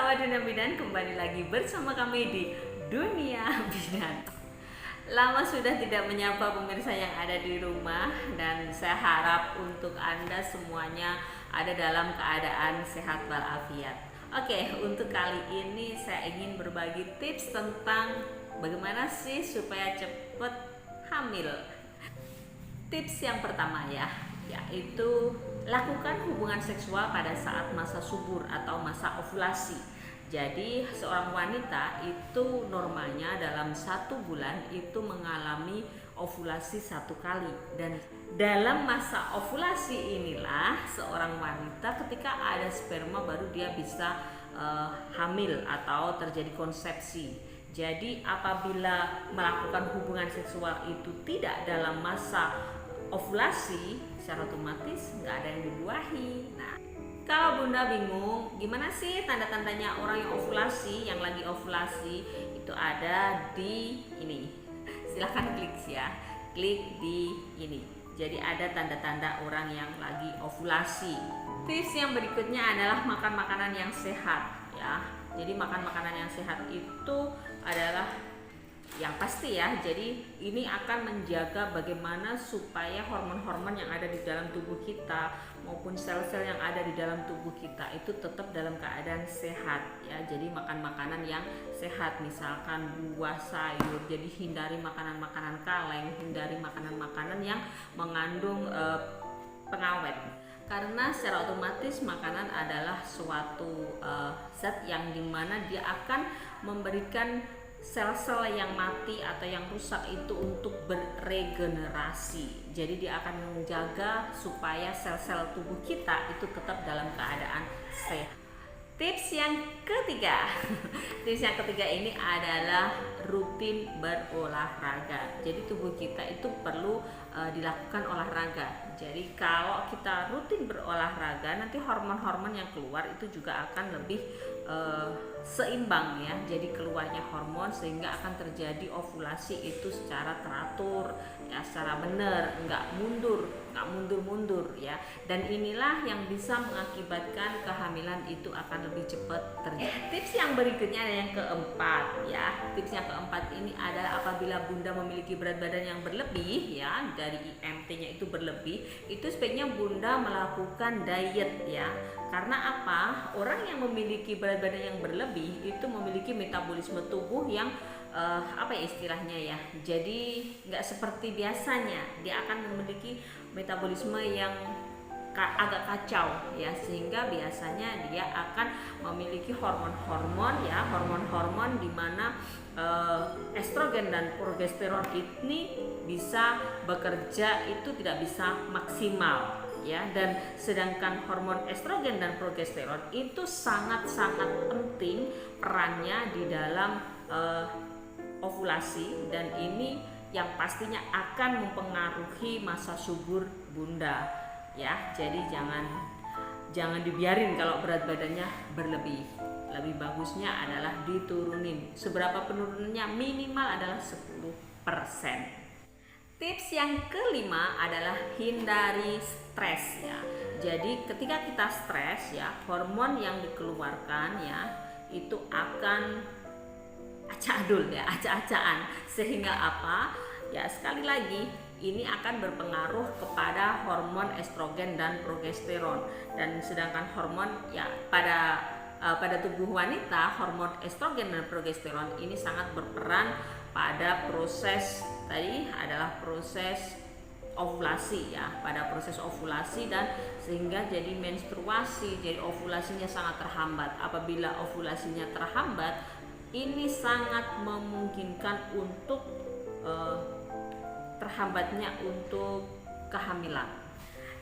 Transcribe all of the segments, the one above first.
sahabat dunia bidan, kembali lagi bersama kami di Dunia Bidan. Lama sudah tidak menyapa pemirsa yang ada di rumah, dan saya harap untuk Anda semuanya ada dalam keadaan sehat walafiat. Oke, untuk kali ini saya ingin berbagi tips tentang bagaimana sih supaya cepat hamil. Tips yang pertama yaitu lakukan hubungan seksual pada saat masa subur atau masa ovulasi. Jadi seorang wanita itu normalnya dalam 1 bulan itu mengalami ovulasi 1 kali, dan dalam masa ovulasi inilah seorang wanita ketika ada sperma baru dia bisa hamil atau terjadi konsepsi. Jadi apabila melakukan hubungan seksual itu tidak dalam masa ovulasi, secara otomatis nggak ada yang dibuahi. Nah, kalau Bunda bingung gimana sih tanda-tandanya orang yang ovulasi, yang lagi ovulasi, itu ada di ini. Silahkan klik klik di ini. Jadi ada tanda-tanda orang yang lagi ovulasi. Tips yang berikutnya adalah makan makanan yang sehat ya. Jadi makan makanan yang sehat itu adalah yang pasti ya. Jadi ini akan menjaga bagaimana supaya hormon-hormon yang ada di dalam tubuh kita maupun sel-sel yang ada di dalam tubuh kita itu tetap dalam keadaan sehat ya. Jadi makan makanan yang sehat, misalkan buah, sayur. Jadi hindari makanan-makanan kaleng, hindari makanan-makanan yang mengandung pengawet. Karena secara otomatis makanan adalah suatu zat yang dimana dia akan memberikan sel-sel yang mati atau yang rusak itu untuk beregenerasi. Jadi dia akan menjaga supaya sel-sel tubuh kita itu tetap dalam keadaan sehat. Tips yang ketiga ini adalah rutin berolahraga. Jadi tubuh kita itu perlu dilakukan olahraga. Jadi kalau kita rutin berolahraga, nanti hormon-hormon yang keluar itu juga akan lebih seimbang ya. Jadi keluarnya hormon sehingga akan terjadi ovulasi itu secara teratur ya, secara benar, nggak mundur ya. Dan inilah yang bisa mengakibatkan kehamilan itu akan lebih cepat terjadi. Tips yang berikutnya ada yang keempat ya. Tips yang keempat ini adalah apabila Bunda memiliki berat badan yang berlebih ya, dari IMT-nya itu berlebih, itu sebaiknya Bunda melakukan diet ya. Karena apa? Orang yang memiliki berat badan yang berlebih itu memiliki metabolisme tubuh yang apa ya istilahnya ya, jadi nggak seperti biasanya. Dia akan memiliki metabolisme yang agak kacau ya, sehingga biasanya dia akan memiliki hormon-hormon di mana estrogen dan progesteron ini bisa bekerja itu tidak bisa maksimal ya. Dan sedangkan hormon estrogen dan progesteron itu sangat-sangat penting perannya di dalam ovulasi, dan ini yang pastinya akan mempengaruhi masa subur Bunda ya. Jadi jangan dibiarin kalau berat badannya berlebih. Lebih bagusnya adalah diturunin. Seberapa penurunannya? Minimal adalah 10%. Tips yang kelima adalah hindari stres ya. Jadi ketika kita stres ya, hormon yang dikeluarkan ya itu akan acak-acaan, sehingga apa ya, sekali lagi ini akan berpengaruh kepada hormon estrogen dan progesteron. Dan sedangkan hormon ya pada tubuh wanita, hormon estrogen dan progesteron ini sangat berperan pada proses tadi adalah proses ovulasi ya, pada proses ovulasi, dan sehingga jadi menstruasi, jadi ovulasinya sangat terhambat. Apabila ovulasinya terhambat, ini sangat memungkinkan untuk terhambatnya untuk kehamilan.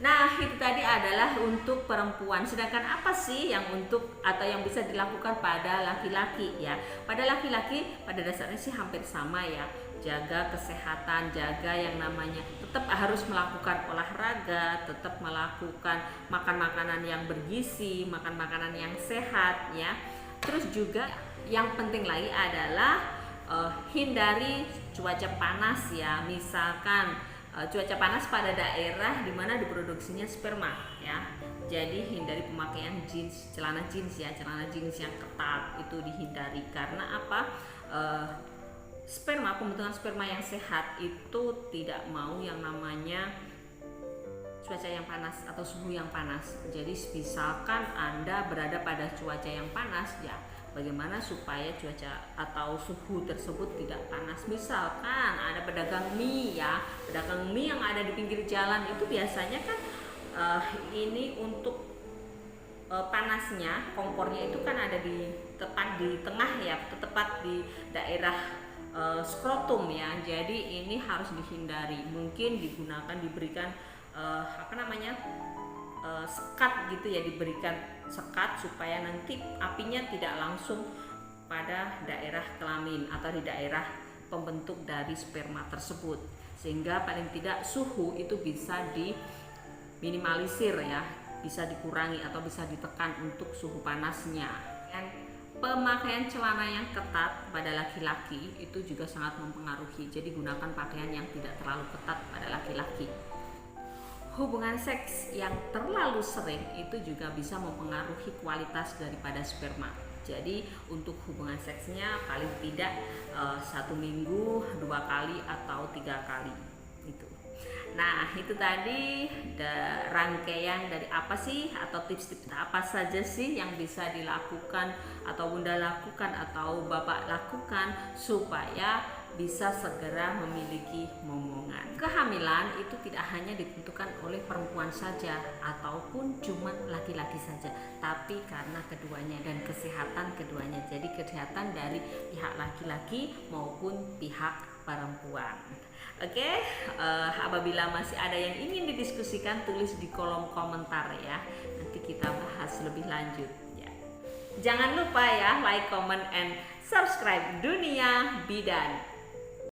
Nah, itu tadi adalah untuk perempuan. Sedangkan apa sih yang untuk atau yang bisa dilakukan pada laki-laki ya? Pada laki-laki pada dasarnya sih hampir sama ya. Jaga kesehatan, jaga yang namanya tetap harus melakukan olahraga, tetap melakukan makan makanan yang bergizi, makan makanan yang sehat ya. Terus juga yang penting lagi adalah hindari cuaca panas ya. Misalkan cuaca panas pada daerah di mana diproduksinya sperma ya. Jadi hindari pemakaian jeans, celana jeans ya, celana jeans yang ketat itu dihindari. Karena apa? Sperma, pembentukan sperma yang sehat itu tidak mau yang namanya cuaca yang panas atau suhu yang panas. Jadi misalkan Anda berada pada cuaca yang panas, ya bagaimana supaya cuaca atau suhu tersebut tidak panas. Misalkan ada pedagang mie ya, pedagang mie yang ada di pinggir jalan itu biasanya kan ini untuk panasnya, kompornya itu kan ada tepat di tengah ya, tepat di daerah skrotum ya. Jadi ini harus dihindari. Mungkin diberikan sekat gitu ya, diberikan sekat supaya nanti apinya tidak langsung pada daerah kelamin atau di daerah pembentuk dari sperma tersebut, sehingga paling tidak suhu itu bisa diminimalisir ya, bisa dikurangi atau bisa ditekan untuk suhu panasnya. Dan pemakaian celana yang ketat pada laki-laki itu juga sangat mempengaruhi. Jadi gunakan pakaian yang tidak terlalu ketat pada laki-laki. Hubungan seks yang terlalu sering itu juga bisa mempengaruhi kualitas daripada sperma. Jadi untuk hubungan seksnya paling tidak 1 minggu 2 kali atau 3 kali itu. Nah itu tadi rangkaian dari apa sih atau tips-tips apa saja sih yang bisa dilakukan atau Bunda lakukan atau Bapak lakukan supaya bisa segera memiliki momongan. Kehamilan itu tidak hanya ditentukan oleh perempuan saja ataupun cuma laki-laki saja, tapi karena keduanya dan kesehatan keduanya. Jadi kesehatan dari pihak laki-laki maupun pihak perempuan. Oke, apabila masih ada yang ingin didiskusikan, tulis di kolom komentar ya. Nanti kita bahas lebih lanjut ya. Jangan lupa ya like, comment, and subscribe Dunia Bidan.